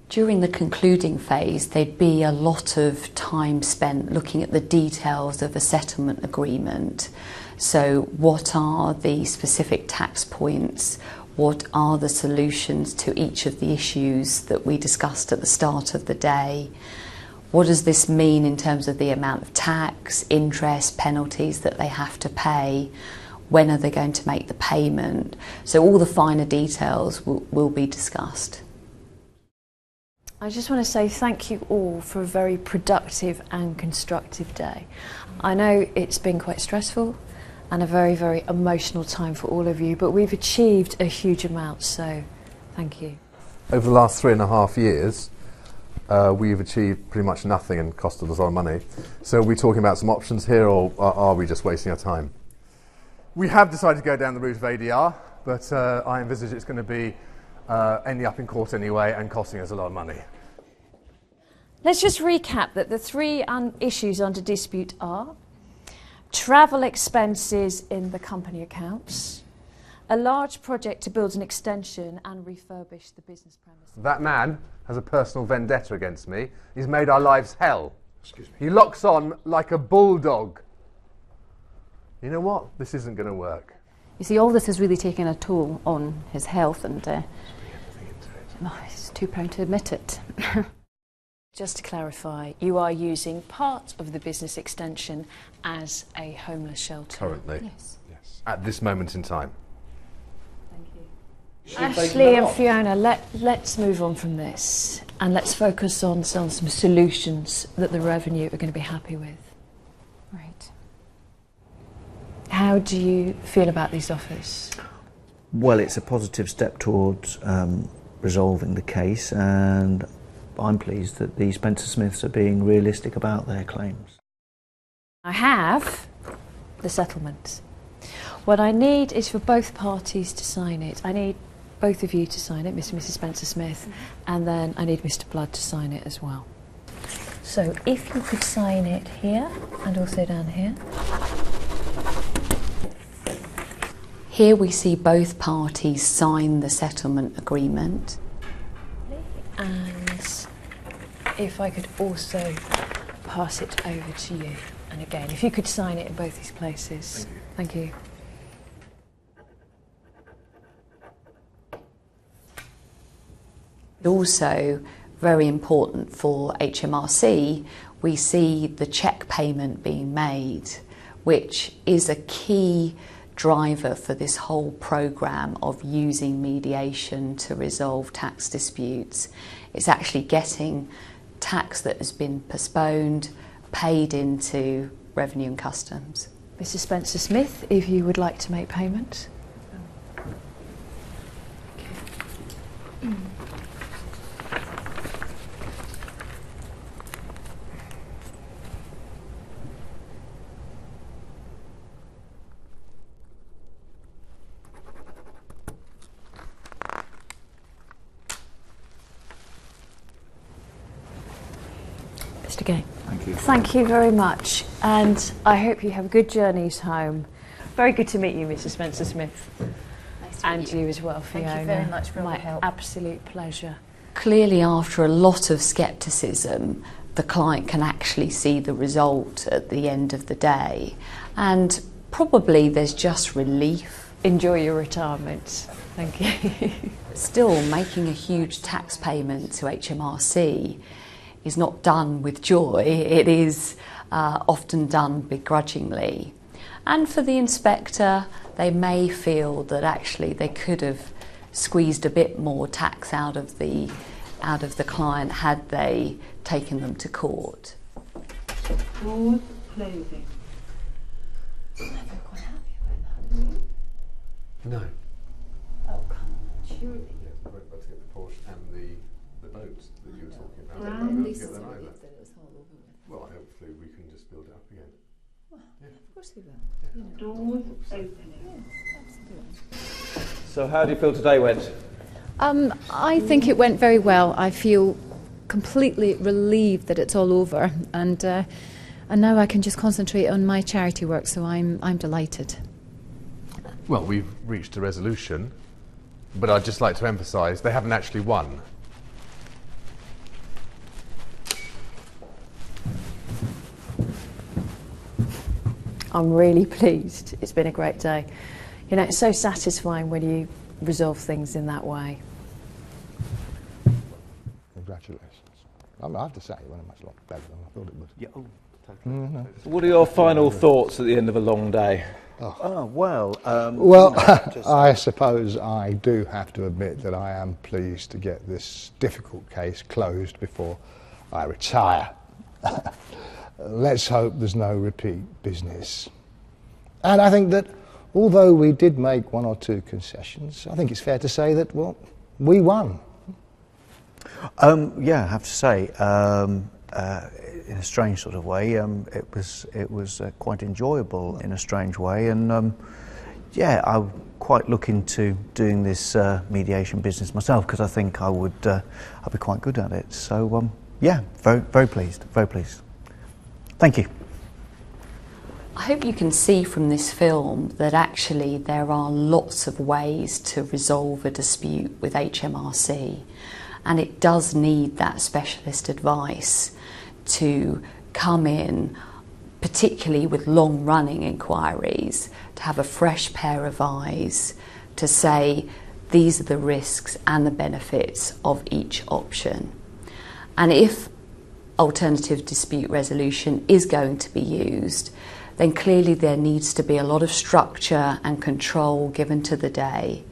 During the concluding phase, there'd be a lot of time spent looking at the details of a settlement agreement. So what are the specific tax points? What are the solutions to each of the issues that we discussed at the start of the day? What does this mean in terms of the amount of tax, interest, penalties that they have to pay? When are they going to make the payment? So all the finer details will be discussed. I just want to say thank you all for a very productive and constructive day. I know it's been quite stressful and a very, very emotional time for all of you, but we've achieved a huge amount, so thank you. Over the last 3.5 years, we've achieved pretty much nothing and costed us a lot of money. So are we talking about some options here, or are we just wasting our time? We have decided to go down the route of ADR, but I envisage it's going to be ending up in court anyway and costing us a lot of money. Let's just recap that the three issues under dispute are travel expenses in the company accounts, a large project to build an extension and refurbish the business premises. That man has a personal vendetta against me. He's made our lives hell. Excuse me. He locks on like a bulldog. You know what? This isn't going to work. You see, all this has really taken a toll on his health, and it's too proud to admit it. Just to clarify, you are using part of the business extension as a homeless shelter? Currently. Yes. Yes. At this moment in time. Ashley and Fiona, let's move on from this and let's focus on some solutions that the revenue are going to be happy with. Right. How do you feel about these offers? Well, it's a positive step towards resolving the case, and I'm pleased that the Spencer Smiths are being realistic about their claims. I have the settlement. What I need is for both parties to sign it. I need both of you to sign it, Mr. and Mrs. Spencer Smith, and then I need Mr. Blood to sign it as well. So if you could sign it here and also down here. Here we see both parties sign the settlement agreement. And if I could also pass it over to you. And again, if you could sign it in both these places. Thank you. Also, very important for HMRC, we see the cheque payment being made, which is a key driver for this whole programme of using mediation to resolve tax disputes. It's actually getting tax that has been postponed paid into Revenue and Customs. Mrs. Spencer Smith, if you would like to make payment. Mr. Gay. Thank you. Thank you very much, and I hope you have good journeys home. Very good to meet you, Mrs. Spencer Smith. Nice to And meet you as well, Fiona. Thank you very much for all My the help. absolute pleasure. Clearly, after a lot of scepticism, the client can actually see the result at the end of the day, and probably there's just relief. Enjoy your retirement. Thank you. Still, making a huge tax payment to HMRC is not done with joy. It is often done begrudgingly. And for the inspector, they may feel that actually they could have squeezed a bit more tax out of the client had they taken them to court. All clothing. Never quite happy with that. No. Oh, come on, surely. Yeah, we're about to get the Porsche and the boat that you were talking about. Brown. We'll get them over. Well, hopefully we can just build it up again. Well, yeah, of course we will. Doors opening. So how do you feel today went? I think it went very well. I feel completely relieved that it's all over, and now I can just concentrate on my charity work. So I'm delighted. Well, we've reached a resolution, but I'd just like to emphasise they haven't actually won. I'm really pleased. It's been a great day. You know, it's so satisfying when you resolve things in that way. Congratulations. I have to say, it went much lot better than I thought it would. Yeah, totally. What are your final thoughts at the end of a long day? Well, just, I suppose I do have to admit that I am pleased to get this difficult case closed before I retire. Let's hope there's no repeat business. And I think that although we did make one or two concessions, I think it's fair to say that, well, we won. yeah, I have to say, in a strange sort of way, it was quite enjoyable in a strange way, and yeah, I'm quite looking to doing this mediation business myself because I think I would I'd be quite good at it. So yeah, very pleased, very pleased. Thank you. I hope you can see from this film that actually there are lots of ways to resolve a dispute with HMRC, and it does need that specialist advice to come in, particularly with long-running inquiries, to have a fresh pair of eyes to say these are the risks and the benefits of each option. And if alternative dispute resolution is going to be used, then clearly there needs to be a lot of structure and control given to the day.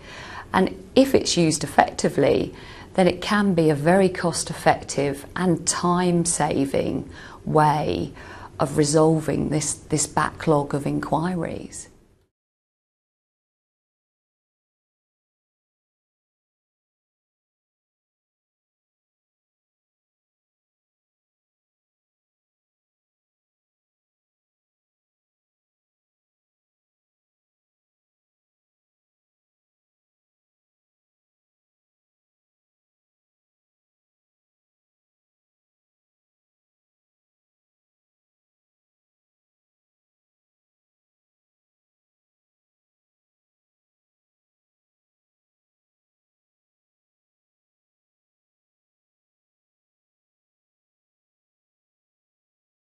And if it's used effectively, then it can be a very cost-effective and time-saving way of resolving this backlog of inquiries.